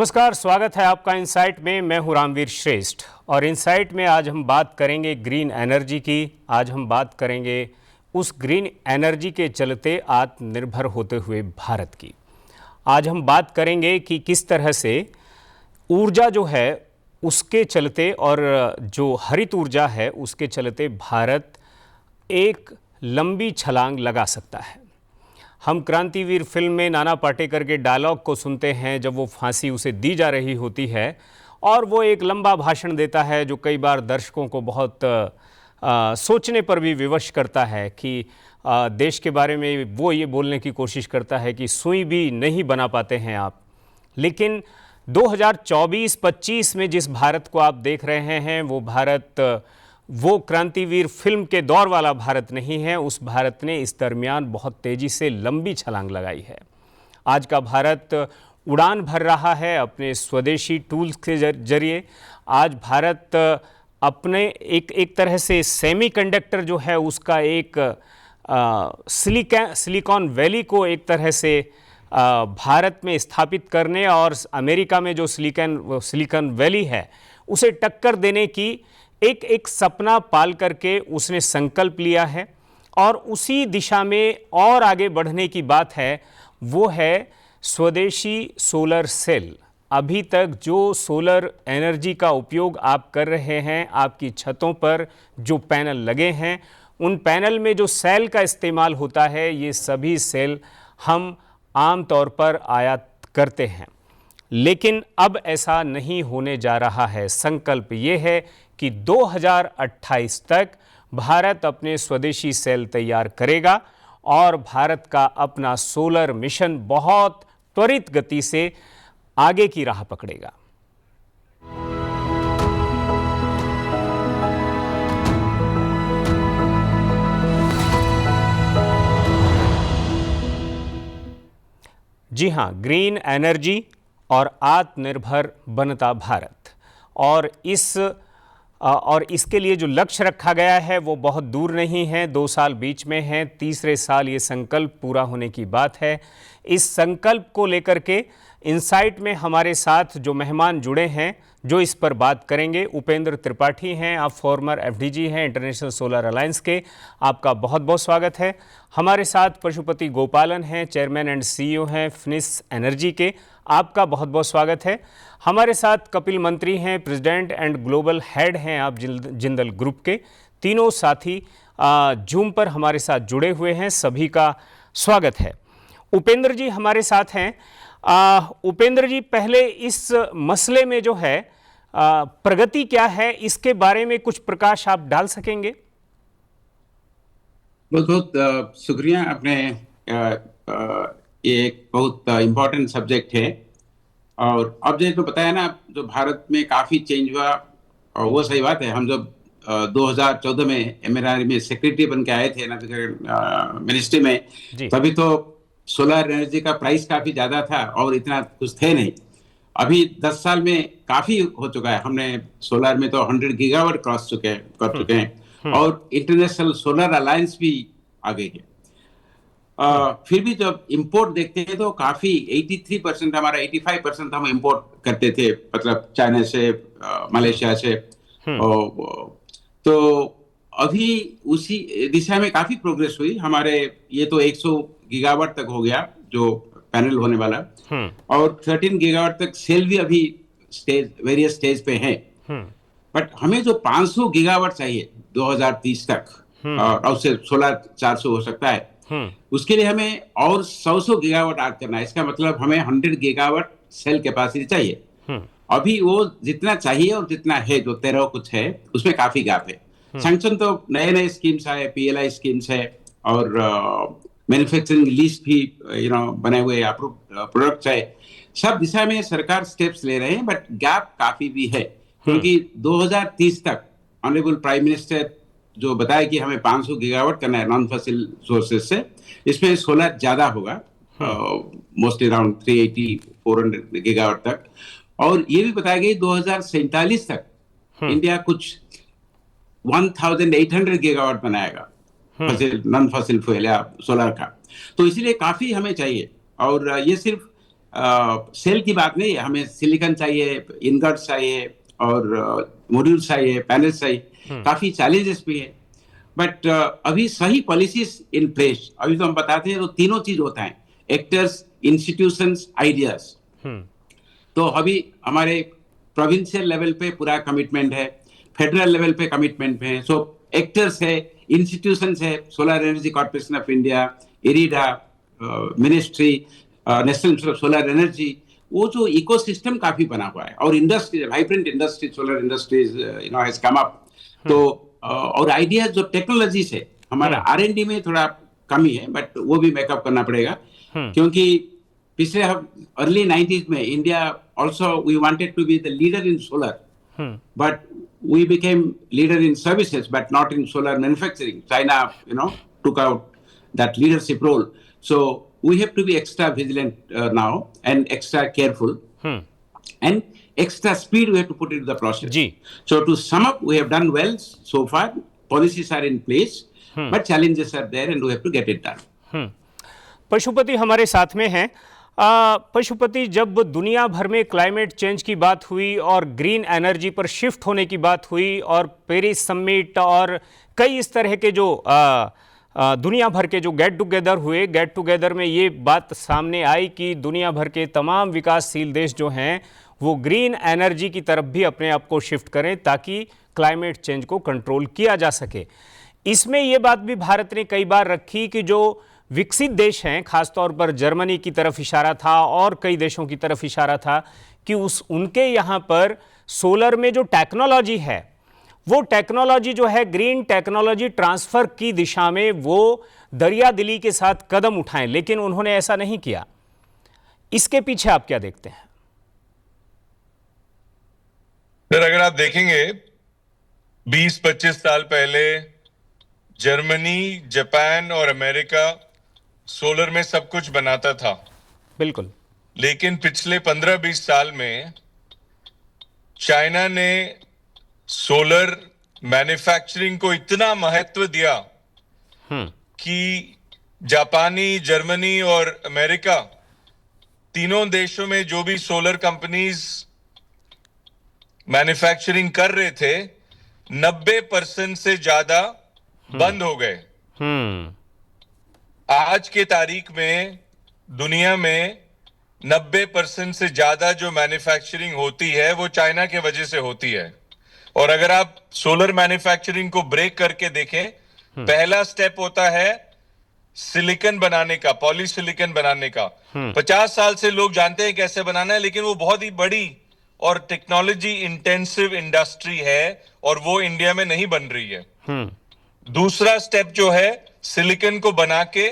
नमस्कार, स्वागत है आपका इनसाइट में। मैं हूं रामवीर श्रेष्ठ और इनसाइट में आज हम बात करेंगे ग्रीन एनर्जी की। आज हम बात करेंगे उस ग्रीन एनर्जी के चलते आत्मनिर्भर होते हुए भारत की। आज हम बात करेंगे कि किस तरह से ऊर्जा जो है उसके चलते और जो हरित ऊर्जा है उसके चलते भारत एक लंबी छलांग लगा सकता है। हम क्रांतिवीर फिल्म में नाना पाटेकर के डायलॉग को सुनते हैं जब वो फांसी उसे दी जा रही होती है और वो एक लंबा भाषण देता है जो कई बार दर्शकों को बहुत सोचने पर भी विवश करता है कि देश के बारे में वो ये बोलने की कोशिश करता है कि सुई भी नहीं बना पाते हैं आप। लेकिन 2024-25 में जिस भारत को आप देख रहे हैं वो भारत वो क्रांतिवीर फिल्म के दौर वाला भारत नहीं है। उस भारत ने इस दरमियान बहुत तेजी से लंबी छलांग लगाई है। आज का भारत उड़ान भर रहा है अपने स्वदेशी टूल्स के जरिए। आज भारत अपने एक तरह से सेमीकंडक्टर जो है उसका एक सिलिकॉन वैली को एक तरह से भारत में स्थापित करने और अमेरिका में जो सिलिकॉन वैली है उसे टक्कर देने की एक सपना पाल करके उसने संकल्प लिया है और उसी दिशा में और आगे बढ़ने की बात है। वो है स्वदेशी सोलर सेल। अभी तक जो सोलर एनर्जी का उपयोग आप कर रहे हैं, आपकी छतों पर जो पैनल लगे हैं, उन पैनल में जो सेल का इस्तेमाल होता है, ये सभी सेल हम आम तौर पर आयात करते हैं। लेकिन अब ऐसा नहीं होने जा रहा है। संकल्प ये है कि 2028 तक भारत अपने स्वदेशी सेल तैयार करेगा और भारत का अपना सोलर मिशन बहुत त्वरित गति से आगे की राह पकड़ेगा। जी हाँ, ग्रीन एनर्जी और आत्मनिर्भर बनता भारत, और इसके लिए जो लक्ष्य रखा गया है वो बहुत दूर नहीं है। 2 साल बीच में हैं, तीसरे साल ये संकल्प पूरा होने की बात है। इस संकल्प को लेकर के इनसाइट में हमारे साथ जो मेहमान जुड़े हैं जो इस पर बात करेंगे, उपेंद्र त्रिपाठी हैं, आप फॉर्मर एफडीजी हैं इंटरनेशनल सोलर अलायंस के, आपका बहुत बहुत स्वागत है। हमारे साथ पशुपति गोपालन हैं, चेयरमैन एंड सीईओ हैं फिनिक्स एनर्जी के, आपका बहुत बहुत स्वागत है। हमारे साथ कपिल मंत्री हैं, प्रेसिडेंट एंड ग्लोबल हेड हैं आप जिंदल ग्रुप के। तीनों साथी जूम पर हमारे साथ जुड़े हुए हैं, सभी का स्वागत है। उपेंद्र जी हमारे साथ हैं। उपेंद्र जी, पहले इस मसले में जो है प्रगति क्या है, इसके बारे में कुछ प्रकाश आप डाल सकेंगे? बहुत बहुत शुक्रिया। आपने ये एक बहुत इम्पोर्टेंट सब्जेक्ट है और अब जैसे तो बताया ना, जो भारत में काफी चेंज हुआ और वो सही बात है। हम जब 2014 में एमएनआर में सेक्रेटरी बन के आए थे ना मिनिस्ट्री में, तभी तो सोलर एनर्जी का प्राइस काफी ज्यादा था और इतना कुछ थे नहीं। अभी 10 साल में काफी हो चुका है। हमने सोलर में तो 100 गीगावाट कर चुके हैं और इंटरनेशनल सोलर अलायंस भी आ गई है। फिर भी जब इंपोर्ट देखते हैं तो काफी 83%, हमारा 85% हम इंपोर्ट करते थे, मतलब चाइना से, मलेशिया से। तो अभी उसी दिशा में काफी प्रोग्रेस हुई। हमारे ये तो 100 गीगावाट तक हो गया जो पैनल होने वाला, और 13 गीगावाट तक सेल भी अभी वेरियस स्टेज पे है। बट हमें जो 500 गीगावाट चाहिए 2030 तक, और उससे सोलर 400 हो सकता है, उसके लिए हमें और 100 गीगावाट ऐड करना है। इसका मतलब हमें 100 गीगावाट सेल कैपेसिटी चाहिए। अभी वो जितना चाहिए और जितना है, जो 13 कुछ है, उसमें काफी गैप है। सैंक्शन तो नए स्कीम्स है, पीएलआई स्कीम्स है और मैन्युफैक्चरिंग लिस्ट भी बने हुए प्रोडक्ट्स है। सब दिशा में सरकार स्टेप्स ले रहे हैं, बट गैप काफी भी है। क्योंकि 2030 तक ऑनरेबल प्राइम मिनिस्टर जो बताया कि हमें 500 गीगावाट करना है नॉन फॉसिल सोर्सेज से, इसमें सोलर ज्यादा होगा, मोस्टली अराउंड 380-400 गीगावाट तक। और ये भी बताया गया 2047 तक इंडिया कुछ 1800 गीगावाट बनाएगा नॉन फॉसिल फ्यूल या सोलर का। तो इसीलिए काफी हमें चाहिए। और ये सिर्फ सेल की बात नहीं है, हमें सिलिकॉन चाहिए, इनगट चाहिए और मॉड्यूल चाहिए, पैनल चाहिए, काफी चैलेंजेस भी है। बट अभी सही पॉलिसीज इन प्लेस, अभी तो हम बताते हैं तो तीनों चीज होता है, एक्टर्स, इंस्टीट्यूशंस, आइडियाज। तो अभी हमारे प्रोविंशियल लेवल पे पूरा कमिटमेंट है, फेडरल लेवल पे कमिटमेंट है। सो एक्टर्स है, इंस्टीट्यूशंस है, solar energy corporation of India, IRDA, ministry, national institute of solar energy, वो जो इकोसिस्टम काफी बना हुआ है, और industry, vibrant industry, solar industries has come up. तो और आइडिया जो टेक्नोलॉजी से हमारा R&D में थोड़ा कमी है, बट वो भी मेकअप करना पड़ेगा, क्योंकि पिछले अर्ली 90s में India also we wanted to be the leader in solar, but we became leader in services but not in solar manufacturing. China took out that leadership role, so we have to be extra vigilant now and extra careful, and extra speed we have to put into the process. So to sum up, we have done well so far, policies are in place, but challenges are there and we have to get it done. Pashupati हमारे साथ में हैं। पशुपति, जब दुनिया भर में climate change की बात हुई और ग्रीन एनर्जी पर शिफ्ट होने की बात हुई, और पेरिस समिट और कई इस तरह के जो दुनिया भर के जो गेट टुगेदर में ये बात सामने आई कि दुनिया भर के तमाम विकासशील देश जो हैं वो ग्रीन एनर्जी की तरफ भी अपने आप को शिफ्ट करें ताकि क्लाइमेट चेंज को कंट्रोल किया जा सके। इसमें ये बात भी भारत ने कई बार रखी कि जो विकसित देश हैं, खासतौर पर जर्मनी की तरफ इशारा था और कई देशों की तरफ इशारा था कि उनके यहाँ पर सोलर में जो टेक्नोलॉजी है, वो टेक्नोलॉजी जो है ग्रीन टेक्नोलॉजी ट्रांसफर की दिशा में वो दरिया दिली के साथ कदम उठाएं, लेकिन उन्होंने ऐसा नहीं किया। इसके पीछे आप क्या देखते हैं? सर, अगर आप देखेंगे 20-25 साल पहले जर्मनी, जापान और अमेरिका सोलर में सब कुछ बनाता था, बिल्कुल, लेकिन पिछले 15-20 साल में चाइना ने सोलर मैन्युफैक्चरिंग को इतना महत्व दिया कि जापानी, जर्मनी और अमेरिका तीनों देशों में जो भी सोलर कंपनीज मैन्युफैक्चरिंग कर रहे थे 90% से ज्यादा बंद हो गए। आज के तारीख में दुनिया में 90% से ज्यादा जो मैन्युफैक्चरिंग होती है वो चाइना के वजह से होती है। और अगर आप सोलर मैन्युफैक्चरिंग को ब्रेक करके देखें, पहला स्टेप होता है सिलिकॉन बनाने का, पॉलीसिलिकॉन बनाने का। 50 साल से लोग जानते हैं कैसे बनाना है, लेकिन वो बहुत ही बड़ी और टेक्नोलॉजी इंटेंसिव इंडस्ट्री है और वो इंडिया में नहीं बन रही है। दूसरा स्टेप जो है, सिलिकॉन को बना के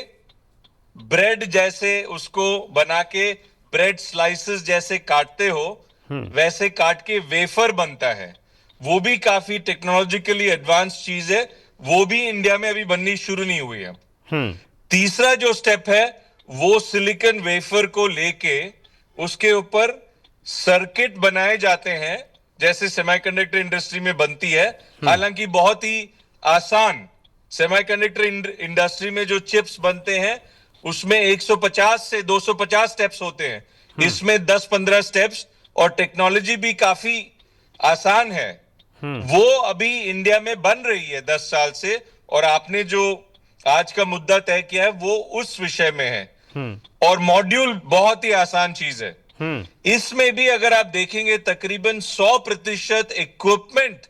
ब्रेड जैसे उसको बना के ब्रेड स्लाइसेस जैसे काटते हो वैसे काट के वेफर बनता है, वो भी काफी टेक्नोलॉजिकली एडवांस चीज है, वो भी इंडिया में अभी बननी शुरू नहीं हुई है। तीसरा जो स्टेप है वो सिलिकॉन वेफर को लेके उसके ऊपर सर्किट बनाए जाते हैं जैसे सेमीकंडक्टर इंडस्ट्री में बनती है। हालांकि बहुत ही आसान, सेमीकंडक्टर इंडस्ट्री में जो चिप्स बनते हैं उसमें 150 से 250 स्टेप्स होते हैं, इसमें 10-15 स्टेप्स, और टेक्नोलॉजी भी काफी आसान है। वो अभी इंडिया में बन रही है 10 साल से, और आपने जो आज का मुद्दा तय किया है वो उस विषय में है। और मॉड्यूल बहुत ही आसान चीज है। इसमें भी अगर आप देखेंगे तकरीबन 100% इक्विपमेंट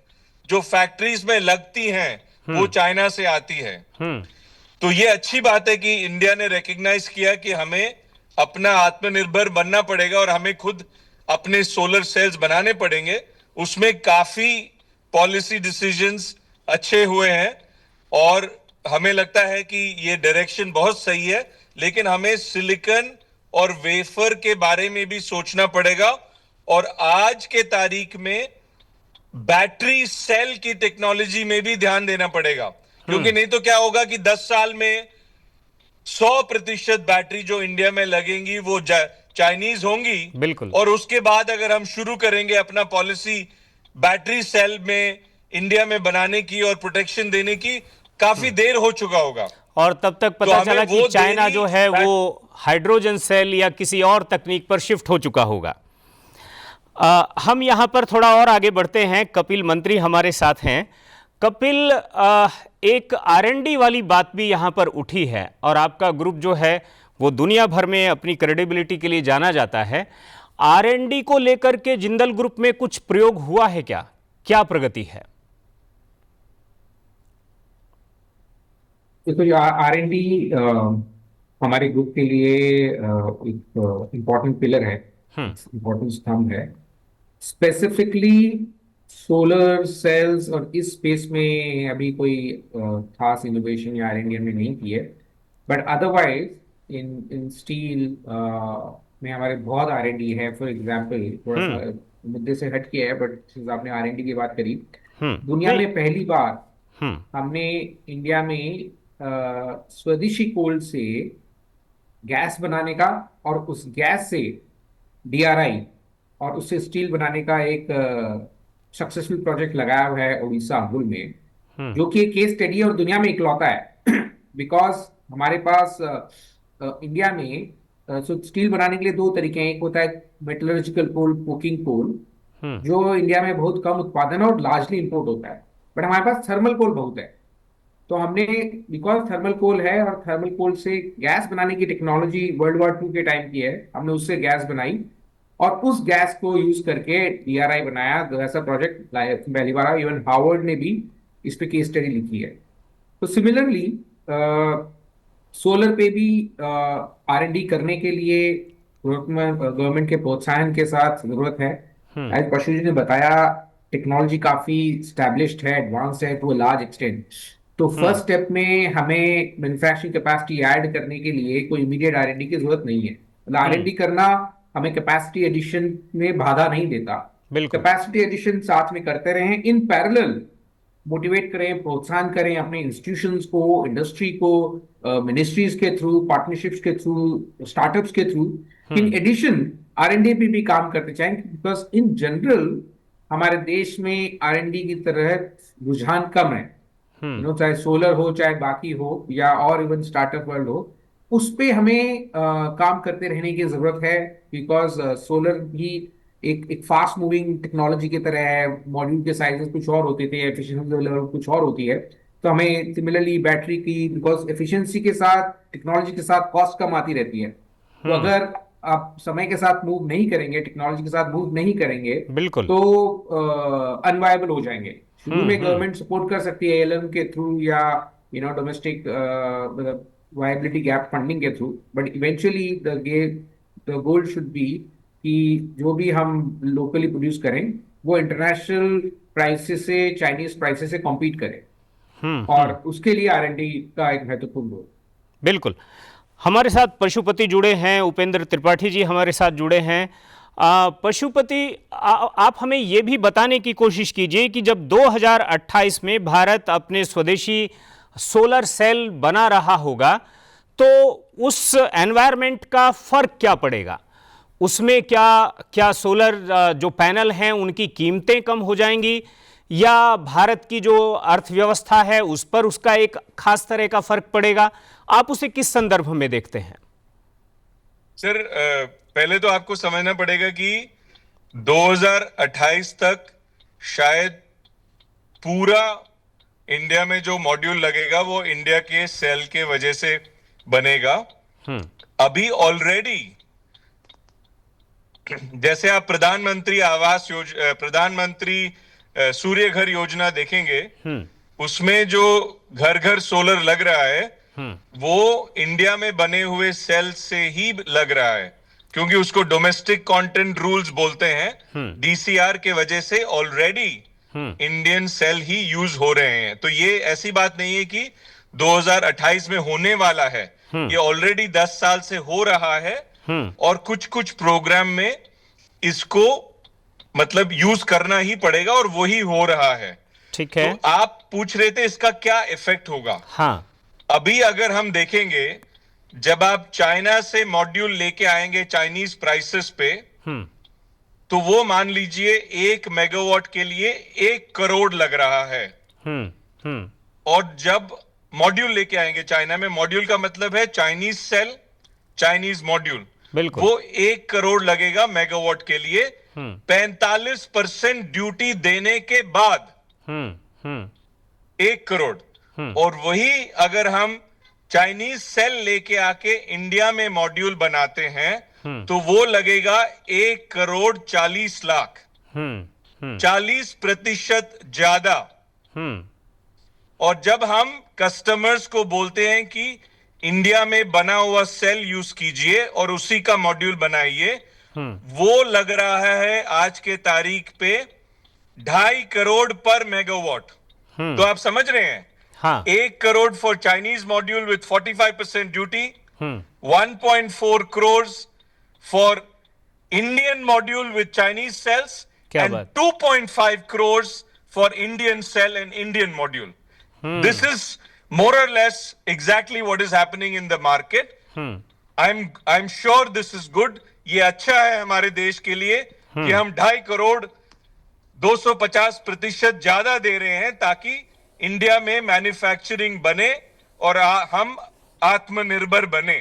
जो फैक्ट्रीज में लगती हैं वो चाइना से आती है। तो ये अच्छी बात है कि इंडिया ने रिकॉग्नाइज किया कि हमें अपना आत्मनिर्भर बनना पड़ेगा और हमें खुद अपने सोलर सेल्स बनाने पड़ेंगे। उसमें काफी पॉलिसी डिसीजंस अच्छे हुए हैं और हमें लगता है कि ये डायरेक्शन बहुत सही है, लेकिन हमें सिलिकॉन और वेफर के बारे में भी सोचना पड़ेगा। और आज के तारीख में बैटरी सेल की टेक्नोलॉजी में भी ध्यान देना पड़ेगा, क्योंकि नहीं तो क्या होगा कि 10 साल में 100% बैटरी जो इंडिया में लगेंगी वो चाइनीज होंगी। बिल्कुल। और उसके बाद अगर हम शुरू करेंगे अपना पॉलिसी बैटरी सेल में इंडिया में बनाने की और प्रोटेक्शन देने की, काफी देर हो चुका होगा। और तब तक पता चला कि चाइना जो है वो हाइड्रोजन सेल या किसी और तकनीक पर शिफ्ट हो चुका होगा। हम यहाँ पर थोड़ा और आगे बढ़ते हैं। कपिल मंत्री हमारे साथ हैं। कपिल, एक R&D वाली बात भी यहाँ पर उठी है और आपका ग्रुप जो है वो दुनिया भर में अपनी क्रेडिबिलिटी के लिए जाना जाता है। R&D को लेकर के जिंदल ग्रुप में कुछ प्रयोग हुआ है क्या? क्या प्रगति है? देखो, जो R&D हमारे ग्रुप के लिए एक इम्पोर्टेंट पिलर है, इम्पोर्टेंट स्तंभ है। स्पेसिफिकली सोलर सेल्स और इस स्पेस में अभी कोई खास इनोवेशन या R&D हमने नहीं की है, बट अदरवाइज इन स्टील में हमारे बहुत R&D है। फॉर एग्जांपल, थोड़ा सा मुद्दे से हट के है, बट आपने R&D की बात करी, दुनिया में पहली बार हमने इंडिया में स्वदेशी कोल से गैस बनाने का और उस गैस से DRI और उससे स्टील बनाने का एक सक्सेसफुल प्रोजेक्ट लगाया हुआ है उड़ीसा अंगुल में, जो कि एक केस स्टडी है और दुनिया में इकलौता है। बिकॉज हमारे पास इंडिया में स्टील बनाने के लिए दो तरीके हैं। एक होता है मेटलर्जिकल कोल, कोकिंग कोल, जो इंडिया में बहुत कम उत्पादन है और लार्जली इंपोर्ट होता है। बट हमारे पास थर्मल कोल बहुत है। तो हमने, बिकॉज थर्मल कोल है और थर्मल कोल से गैस बनाने की टेक्नोलॉजी वर्ल्ड वॉर 2 के टाइम की है, हमने उससे गैस बनाई और उस गैस को यूज करके DRI बनाया। ऐसा प्रोजेक्ट पहली बार, इवन हार्वर्ड ने भी इस पे केस स्टडी लिखी है। तो सिमिलरली सोलर पे भी R&D करने के लिए गवर्नमेंट के प्रोत्साहन के साथ जरूरत है। एज पशु जी ने बताया, टेक्नोलॉजी काफी स्टैब्लिश्ड है, एडवांस है टू अ लार्ज एक्सटेंट। तो फर्स्ट स्टेप में हमें मैन्युफैक्चरिंग कैपेसिटी ऐड करने के लिए कोई इमीडिएट R&D की जरूरत नहीं है। मतलब R&D करना हमें कैपेसिटी एडिशन में बाधा नहीं देता। कैपेसिटी एडिशन साथ में करते रहें, इन पैरेलल मोटिवेट करें, प्रोत्साहन करें अपने इंस्टीट्यूशंस को, इंडस्ट्री को, मिनिस्ट्रीज के थ्रू, पार्टनरशिप्स के थ्रू, स्टार्टअप्स के थ्रू। इन एडिशन R&D पे भी काम करते चाहें, बिकॉज इन जनरल हमारे देश में R&D की तरह रुझान कम है। चाहे सोलर हो, चाहे बाकी हो, या और इवन स्टार्टअप वर्ल्ड हो, उस पे हमें काम करते रहने की जरूरत है। बिकॉज सोलर भी एक फास्ट मूविंग टेक्नोलॉजी की तरह है। मॉड्यूल के साइजेस कुछ और होते थे, एफिशिएंसी लेवल कुछ और होती है। तो हमें सिमिलरली बैटरी की, बिकॉज एफिशिएंसी के साथ, टेक्नोलॉजी के साथ कॉस्ट कम आती रहती है। तो अगर आप समय के साथ मूव नहीं करेंगे, टेक्नोलॉजी के साथ मूव नहीं करेंगे, बिल्कुल, तो अनवायबल हो जाएंगे। शुरू में गवर्नमेंट सपोर्ट कर सकती है ALM के थ्रू या डोमेस्टिक वायबिलिटी गैप फंडिंग के through, but eventually the goal should be कि जो भी हम लोकली प्रोड्यूस करें वो इंटरनेशनल प्राइसेस से, चाइनीज प्राइसेस से कॉम्पीट करें। और उसके लिए R&D का एक महत्वपूर्ण रोल। बिल्कुल। हमारे साथ पशुपति जुड़े हैं, उपेंद्र त्रिपाठी जी हमारे साथ जुड़े हैं। पशुपति, आप हमें ये भी बताने की कोशिश कीजिए कि जब 2028 में भारत अपने स्वदेशी सोलर सेल बना रहा होगा तो उस एनवायरनमेंट का फर्क क्या पड़ेगा? उसमें क्या सोलर जो पैनल हैं उनकी कीमतें कम हो जाएंगी, या भारत की जो अर्थव्यवस्था है उस पर उसका एक खास तरह का फर्क पड़ेगा? आप उसे किस संदर्भ में देखते हैं? सर, पहले तो आपको समझना पड़ेगा कि 2028 तक शायद पूरा इंडिया में जो मॉड्यूल लगेगा वो इंडिया के सेल के वजह से बनेगा। अभी ऑलरेडी जैसे आप प्रधानमंत्री आवास योजना, प्रधानमंत्री सूर्य घर योजना देखेंगे, उसमें जो घर घर सोलर लग रहा है वो इंडिया में बने हुए सेल से ही लग रहा है, क्योंकि उसको डोमेस्टिक कंटेंट रूल्स बोलते हैं। DCR के वजह से ऑलरेडी इंडियन सेल ही यूज हो रहे हैं। तो ये ऐसी बात नहीं है कि 2028 में होने वाला है, ये ऑलरेडी 10 साल से हो रहा है और कुछ कुछ प्रोग्राम में इसको मतलब यूज करना ही पड़ेगा और वही हो रहा है। ठीक है। तो आप पूछ रहे थे इसका क्या इफेक्ट होगा। हाँ, अभी अगर हम देखेंगे, जब आप चाइना से मॉड्यूल लेके आएंगे चाइनीज प्राइसेस पे, तो वो मान लीजिए 1 मेगावाट के लिए 1 करोड़ लग रहा है। और जब मॉड्यूल लेके आएंगे चाइना में, मॉड्यूल का मतलब है चाइनीज सेल चाइनीज मॉड्यूल, बिल्कुल। वो 1 करोड़ लगेगा मेगावाट के लिए, 45% ड्यूटी देने के बाद हम्म 1 करोड़। और वही अगर हम चाइनीज सेल लेके आके इंडिया में मॉड्यूल बनाते हैं तो वो लगेगा 1 करोड़ 40 लाख, 40% ज्यादा। और जब हम कस्टमर्स को बोलते हैं कि इंडिया में बना हुआ सेल यूज कीजिए और उसी का मॉड्यूल बनाइए, वो लग रहा है आज के तारीख पे 2.5 करोड़ पर मेगावाट। तो आप समझ रहे हैं, हाँ 1 crore for Chinese module with 45% duty, 1.4 crores for Indian module with Chinese sales, क्या एंड बात। 2.5 crores for Indian sale and Indian module. This is more or less exactly what is happening in the market. I'm sure this is good. ये अच्छा है हमारे देश के लिए कि हम 2.5 करोड़ 250% ज्यादा दे रहे हैं ताकि इंडिया में मैन्युफैक्चरिंग बने और हम आत्मनिर्भर बने।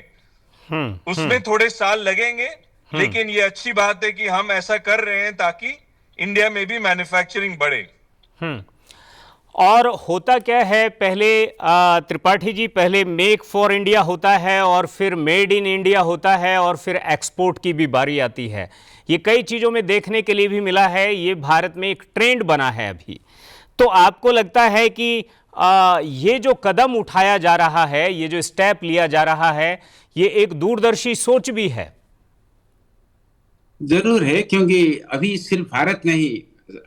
उसमें थोड़े साल लगेंगे, लेकिन ये अच्छी बात है कि हम ऐसा कर रहे हैं ताकि इंडिया में भी मैन्युफैक्चरिंग बढ़े। और होता क्या है, पहले त्रिपाठी जी, पहले मेक फॉर इंडिया होता है और फिर मेड इन इंडिया होता है और फिर एक्सपोर्ट की भी बारी आती है। ये कई चीज़ों में देखने के लिए भी मिला है, ये भारत में एक ट्रेंड बना है अभी। तो आपको लगता है कि ये जो कदम उठाया जा रहा है, ये जो स्टेप लिया जा रहा है, ये एक दूरदर्शी सोच भी है? जरूर है, क्योंकि अभी सिर्फ भारत नहीं,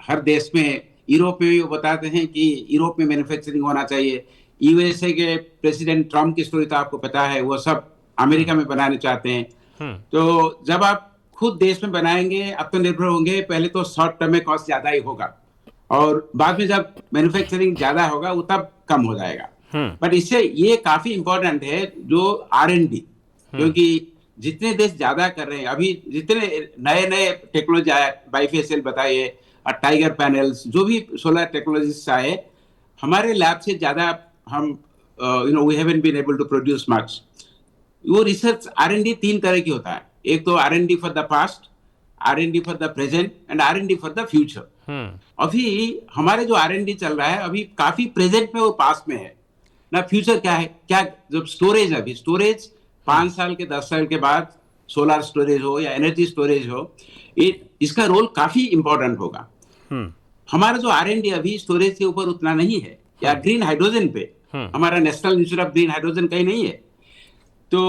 हर देश में, यूरोप में भी वो बताते हैं कि यूरोप में मैन्युफैक्चरिंग होना चाहिए। यूएसए के प्रेसिडेंट ट्रम्प की स्टोरी तो आपको पता है, वो सब अमेरिका में बनाने चाहते हैं। तो जब आप खुद देश में बनाएंगे, आत्मनिर्भर होंगे, पहले तो शॉर्ट टर्म में कॉस्ट ज्यादा ही होगा और बाद में जब मैन्युफैक्चरिंग ज्यादा होगा वो तब कम हो जाएगा। बट इससे ये काफी इंपॉर्टेंट है जो R&D, क्योंकि जितने देश ज्यादा कर रहे हैं, अभी जितने नए नए टेक्नोलॉजी आए, बाइफेशियल बताइए, टाइगर पैनल्स, जो भी सोलर टेक्नोलॉजीज आए, हमारे लैब से ज्यादा हम we haven't been able to produce much. वो रिसर्च R&D 3 तरह की होता है। एक तो R&D for the past, R&D for the present and R&D for the future. अभी हमारे जो R&D चल रहा है अभी काफी प्रेजेंट में और पास्ट में है ना। फ्यूचर क्या है, क्या जब स्टोरेज, अभी स्टोरेज 5 साल के 10 साल के बाद सोलर स्टोरेज हो या एनर्जी स्टोरेज हो, इसका रोल काफी इंपॉर्टेंट होगा। हमारा जो R&D अभी स्टोरेज के ऊपर उतना नहीं है, या ग्रीन हाइड्रोजन पे हमारा national institute of green hydrogen कहीं नहीं है। तो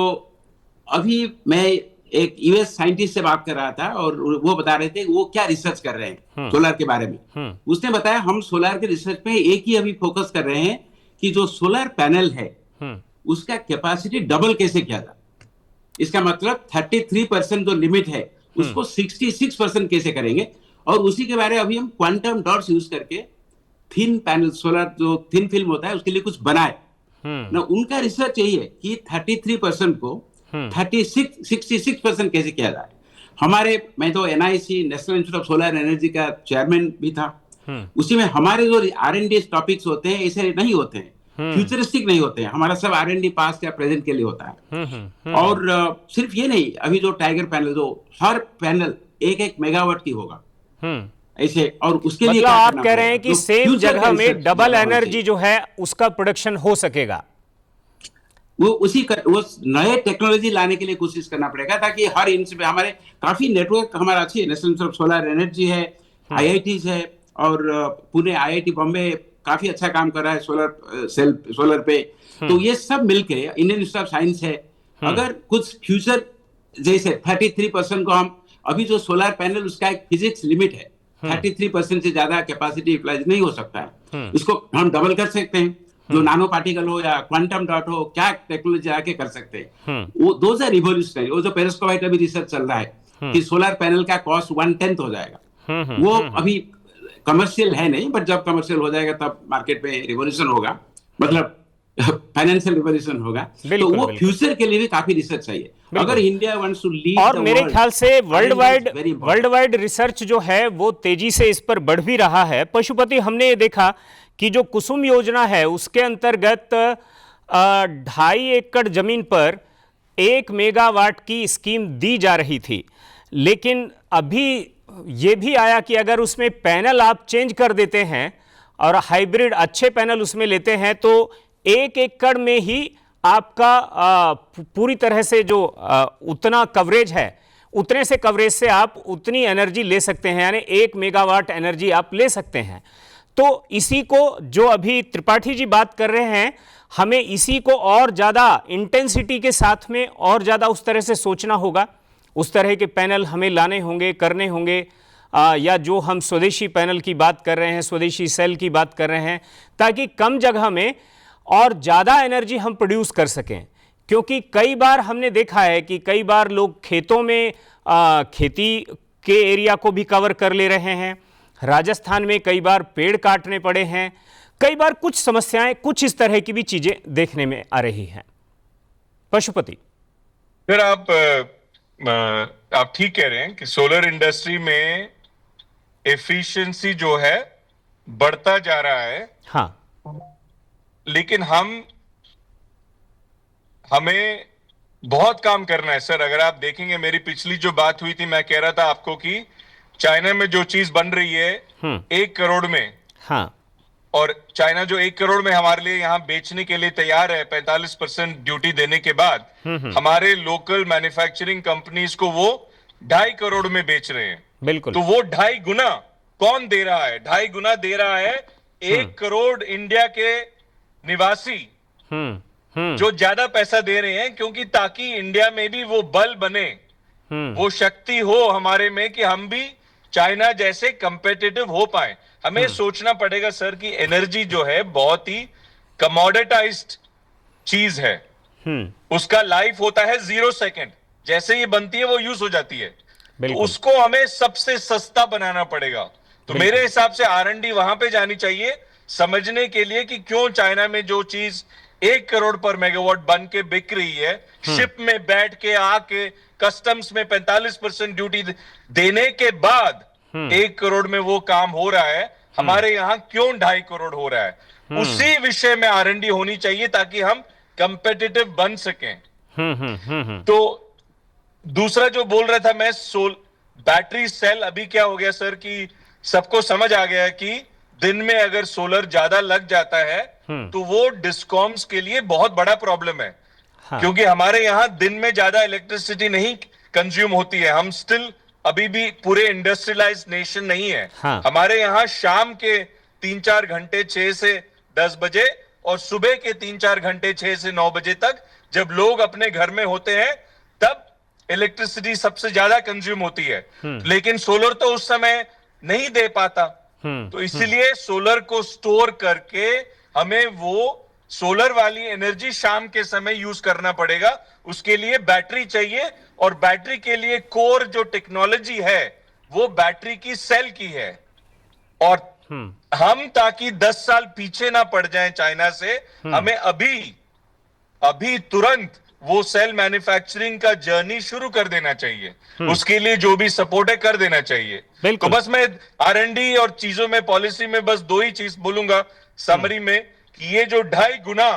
अभी मैं एक यूएस साइंटिस्ट से बात कर रहा था और वो बता रहे थे वो क्या रिसर्च कर रहे हैं सोलर के बारे में। उसने बताया हम सोलर के रिसर्च पे एक ही अभी फोकस कर रहे हैं कि जो सोलर पैनल है उसका कैपेसिटी डबल कैसे किया जाए। इसका मतलब 33% जो लिमिट है उसको 66% कैसे करेंगे, और उसी के बारे में अभी हम क्वांटम डॉट्स यूज करके थिन पैनल, सोलर जो थिन फिल्म होता है उसके लिए कुछ बनाए ना। उनका रिसर्च यही है कि 33% को 66% कैसे किया जाए। हमारे, मैं तो NIC national institute of solar energy का चेयरमैन भी था, उसी में हमारे जो R&D टॉपिक्स होते हैं ऐसे नहीं होते हैं, फ्यूचरिस्टिक नहीं होते हैं। हमारा सब R&D पास्ट या प्रेजेंट के लिए होता है। और सिर्फ ये नहीं, अभी जो टाइगर पैनल, जो हर पैनल 1-1 मेगावाट की होगा ऐसे, और उसके लिए मतलब आप कह रहे हैं कि सेम जगह में डबल एनर्जी जो है उसका प्रोडक्शन हो सकेगा। वो नए टेक्नोलॉजी लाने के लिए कोशिश करना पड़ेगा ताकि हर इंच में हमारे काफी नेटवर्क हमारा अच्छी है। National institute of solar energy है, IITs है, और पुणे IIT बॉम्बे काफी अच्छा काम कर रहा है सोलर पे। तो ये सब मिलके इंडियन इंस्टीट्यूट ऑफ साइंस है। अगर कुछ फ्यूचर जैसे 33% को हम, अभी जो सोलर पैनल उसका एक फिजिक्स लिमिट है, 33% से ज्यादा कैपेसिटी यूटिलाइज नहीं हो सकता है। इसको हम डबल कर सकते हैं, जो नानो पार्टिकल हो या क्वांटम डॉट हो, क्या टेक्नोलॉजी आके कर सकते हैं। वो दोज आर रिवोल्यूशनरी। वो जो पेरिस्कोपाइट अभी रिसर्च चल रहा है कि सोलर पैनल का कॉस्ट 1/10 हो जाएगा, वो अभी कमर्शियल है नहीं, बट जब कमर्शियल हो जाएगा तब मार्केट में रिवोल्यूशन होगा, मतलब फाइनेंशियल रिवोल्यूशन होगा। तो वो फ्यूचर के लिए भी काफी रिसर्च चाहिए अगर इंडिया वांट्स टू लीड। और मेरे ख्याल से वर्ल्ड वाइड रिसर्च जो है वो तेजी से इस पर बढ़ भी रहा है। पशुपति, हमने ये देखा कि जो कुसुम योजना है उसके अंतर्गत 2.5 एकड़ जमीन पर 1 मेगावाट की स्कीम दी जा रही थी, लेकिन अभी ये भी आया कि अगर उसमें पैनल आप चेंज कर देते हैं और हाइब्रिड अच्छे पैनल उसमें लेते हैं तो 1 एकड़ में ही आपका पूरी तरह से जो उतना कवरेज है, उतने से कवरेज से आप उतनी एनर्जी ले सकते हैं, यानी 1 मेगावाट एनर्जी आप ले सकते हैं। तो इसी को जो अभी त्रिपाठी जी बात कर रहे हैं, हमें इसी को और ज़्यादा इंटेंसिटी के साथ में और ज़्यादा उस तरह से सोचना होगा। उस तरह के पैनल हमें लाने होंगे, करने होंगे, या जो हम स्वदेशी पैनल की बात कर रहे हैं, स्वदेशी सेल की बात कर रहे हैं, ताकि कम जगह में और ज़्यादा एनर्जी हम प्रोड्यूस कर सकें। क्योंकि कई बार हमने देखा है कि कई बार लोग खेतों में खेती के एरिया को भी कवर कर ले रहे हैं। राजस्थान में कई बार पेड़ काटने पड़े हैं, कई बार कुछ समस्याएं, कुछ इस तरह की भी चीज़ें देखने में आ रही हैं। पशुपति फिर आप ठीक कह रहे हैं कि सोलर इंडस्ट्री में एफिशिएंसी जो है बढ़ता जा रहा है। हाँ, लेकिन हमें बहुत काम करना है सर। अगर आप देखेंगे, मेरी पिछली जो बात हुई थी, मैं कह रहा था आपको कि चाइना में जो चीज बन रही है 1 करोड़ में, हाँ, और चाइना जो 1 करोड़ में हमारे लिए यहाँ बेचने के लिए तैयार है 45% ड्यूटी देने के बाद, हमारे लोकल मैन्युफैक्चरिंग कंपनीज को वो 2.5 करोड़ में बेच रहे हैं। बिल्कुल। तो वो 2.5 गुना कौन दे रहा है? 2.5 गुना दे रहा है 1 करोड़ इंडिया के निवासी, जो ज्यादा पैसा दे रहे हैं, क्योंकि ताकि इंडिया में भी वो बल बने, वो शक्ति हो हमारे में कि हम भी चाइना जैसे कंपेटिटिव हो पाए। हमें सोचना पड़ेगा सर कि एनर्जी जो है बहुत ही कमोडिटाइज्ड चीज है। उसका लाइफ होता है 0 सेकंड, जैसे ये बनती है वो यूज हो जाती है। तो उसको हमें सबसे सस्ता बनाना पड़ेगा। तो मेरे हिसाब से R&D वहां पे जानी चाहिए, समझने के लिए कि क्यों चाइना में जो चीज 1 करोड़ पर मेगावाट बन के बिक रही है, शिप में बैठ के आके कस्टम्स में 45% ड्यूटी देने के बाद 1 करोड़ में वो काम हो रहा है, हमारे यहाँ क्यों 2.5 करोड़ हो रहा है? उसी विषय में R&D होनी चाहिए ताकि हम कंपेटिटिव बन सकें। तो दूसरा जो बोल रहा था मैं, बैटरी सेल, अभी क्या हो गया सर कि सबको समझ आ गया कि दिन में अगर सोलर ज्यादा लग जाता है तो वो डिस्कॉम्स के लिए बहुत बड़ा प्रॉब्लम है। हाँ। क्योंकि हमारे यहाँ दिन में ज्यादा इलेक्ट्रिसिटी नहीं कंज्यूम होती है, हम स्टिल अभी भी पूरे इंडस्ट्रियलाइज नेशन नहीं है। हाँ। हमारे यहाँ शाम के 3-4 घंटे 6 से 10 बजे और सुबह के 3-4 घंटे 6 से 9 बजे तक, जब लोग अपने घर में होते हैं, तब इलेक्ट्रिसिटी सबसे ज्यादा कंज्यूम होती है। लेकिन सोलर तो उस समय नहीं दे पाता, तो इसीलिए सोलर को स्टोर करके हमें वो सोलर वाली एनर्जी शाम के समय यूज करना पड़ेगा। उसके लिए बैटरी चाहिए, और बैटरी के लिए कोर जो टेक्नोलॉजी है वो बैटरी की सेल की है। और हम ताकि 10 साल पीछे ना पड़ जाएं चाइना से, हमें अभी तुरंत वो सेल मैन्युफैक्चरिंग का जर्नी शुरू कर देना चाहिए। उसके लिए जो भी सपोर्ट है कर देना चाहिए। तो बस मैं R&D और चीजों में, पॉलिसी में बस 2 ही चीज बोलूंगा समरी में, कि ये जो 2.5 गुना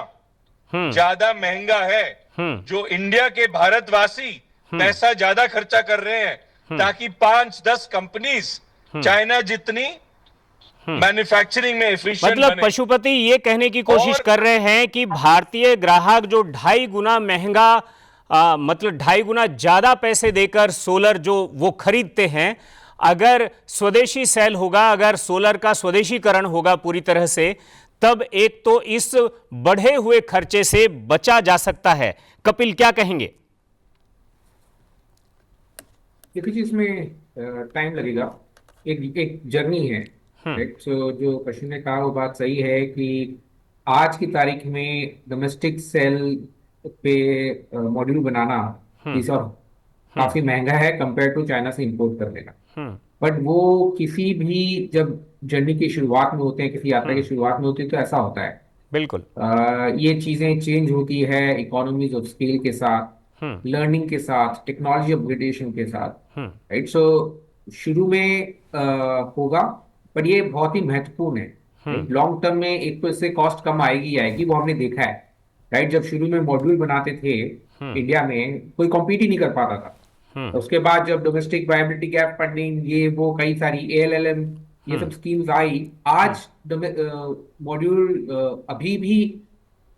ज्यादा महंगा है, जो इंडिया के भारतवासी पैसा ज्यादा खर्चा कर रहे हैं ताकि 5-10 कंपनीज चाइना जितनी मैन्युफैक्चरिंग में एफिशिएंट मतलब बने। पशुपति ये कहने की कोशिश कर रहे हैं कि भारतीय ग्राहक जो 2.5 गुना महंगा, मतलब 2.5 गुना ज्यादा पैसे देकर सोलर जो वो खरीदते हैं, अगर स्वदेशी सेल होगा, अगर सोलर का स्वदेशीकरण होगा पूरी तरह से, तब एक तो इस बढ़े हुए खर्चे से बचा जा सकता है। कपिल क्या कहेंगे? देखिए, इसमें टाइम लगेगा, एक जर्नी है। जो कशिश ने कहा वो बात सही है कि आज की तारीख में डोमेस्टिक सेल पे मॉड्यूल बनाना इस और काफी महंगा है कंपेयर टू चाइना से इंपोर्ट कर लेना। बट वो किसी भी जब जर्नी की शुरुआत में होते हैं, किसी यात्रा की शुरुआत में होती है, तो ऐसा होता है। बिल्कुल। ये चीजें चेंज होती है इकोनॉमीज ऑफ स्केल के साथ, लर्निंग के साथ, टेक्नोलॉजी अपग्रेडेशन के साथ, राइट। सो शुरू में होगा, पर ये बहुत ही महत्वपूर्ण है। लॉन्ग टर्म में एक तो इससे कॉस्ट कम आएगी, वो हमने देखा है। राइट? जब शुरू में मॉड्यूल बनाते थे इंडिया में, कोई कॉम्पीट ही नहीं कर पाता था। उसके बाद जब डोमेस्टिक वायबिलिटी गैप फंडिंग, ये वो कई सारी ALLM, ये सब स्कीम्स आई, आज मॉड्यूल अभी भी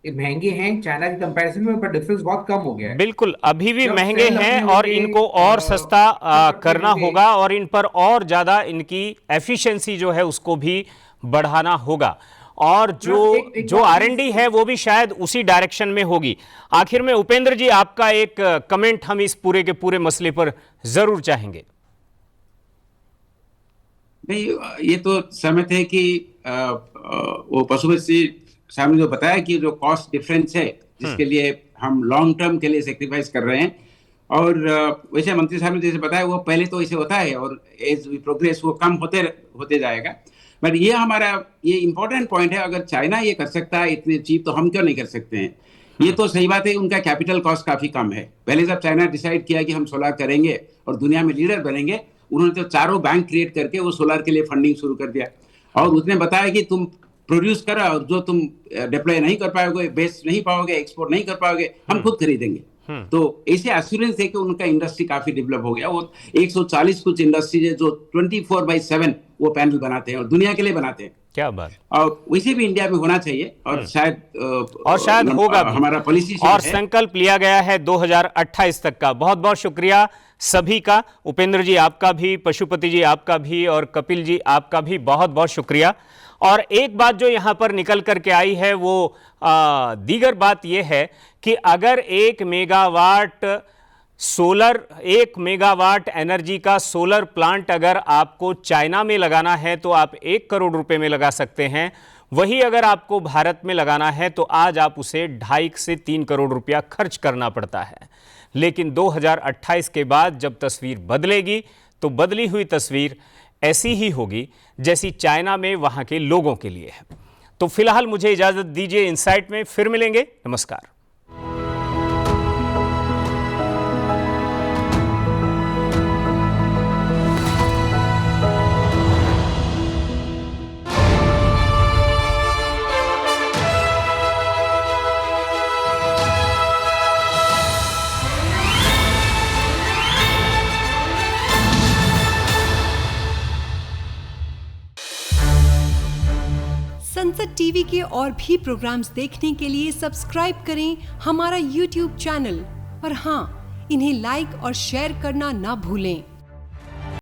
महंगे हैं चाइना के कंपैरिजन में, पर डिफरेंस बहुत कम हो गया है। बिल्कुल, अभी भी जब महंगे सेल हैं अपने और होंगे, इनको और सस्ता करते करना होंगे। होगा और इन पर और ज़्यादा इनकी एफिशिएंसी जो है उसको भी बढ़ाना होगा और एक जो बात R&D है वो भी शायद उसी डायरेक्शन में होगी। आखिर में उपेंद्र जी, आपका एक कमेंट हम इस पूरे के पूरे मसले पर जरूर चाहेंगे। नहीं, ये तो सहमत है कि वो पशुपति साहब ने जो बताया कि जो कॉस्ट डिफरेंस है जिसके लिए हम लॉन्ग टर्म के लिए सेक्रीफाइस कर रहे हैं, और वैसे मंत्री साहब ने जैसे बताया वो पहले तो ऐसे होता है और एज वी प्रोग्रेस वो कम होते जाएगा। बट ये हमारा ये इंपॉर्टेंट पॉइंट है, अगर चाइना ये कर सकता है इतने चीप तो हम क्यों नहीं कर सकते हैं। ये तो सही बात है, उनका कैपिटल कॉस्ट काफी कम है। पहले जब चाइना डिसाइड किया कि हम सोलर करेंगे और दुनिया में लीडर बनेंगे, उन्होंने तो चारों बैंक क्रिएट करके वो सोलर के लिए फंडिंग शुरू कर दिया और उसने बताया कि तुम प्रोड्यूस करो और जो तुम डिप्लॉय नहीं कर पाओगे, बेच नहीं पाओगे, एक्सपोर्ट नहीं कर पाओगे, हम खुद खरीदेंगे। तो ऐसे एश्योरेंस है कि उनका इंडस्ट्री काफी डेवलप हो गया। वो 140 कुछ इंडस्ट्रीज है जो 24/7 वो पैनल बनाते हैं और दुनिया के लिए बनाते हैं। क्या बात। और वैसे भी इंडिया में होना चाहिए और शायद होगा भी। हमारा पॉलिसी और संकल्प लिया गया है 2028 तक का। बहुत बहुत शुक्रिया सभी का। उपेंद्र जी आपका भी, पशुपति जी आपका भी और कपिल जी आपका भी बहुत बहुत शुक्रिया। और एक बात जो यहाँ पर निकल करके आई है वो दीगर बात यह है कि अगर 1 मेगावाट एनर्जी का सोलर प्लांट अगर आपको चाइना में लगाना है तो आप 1 करोड़ रुपए में लगा सकते हैं। वही अगर आपको भारत में लगाना है तो आज आप उसे 2.5 से 3 करोड़ रुपया खर्च करना पड़ता है। लेकिन 2028 के बाद जब तस्वीर बदलेगी तो बदली हुई तस्वीर ऐसी ही होगी जैसी चाइना में वहां के लोगों के लिए है। तो फिलहाल मुझे इजाजत दीजिए, इनसाइट में फिर मिलेंगे। नमस्कार। संसद टीवी के और भी प्रोग्राम्स देखने के लिए सब्सक्राइब करें हमारा YouTube चैनल और हाँ, इन्हें लाइक और शेयर करना ना भूलें।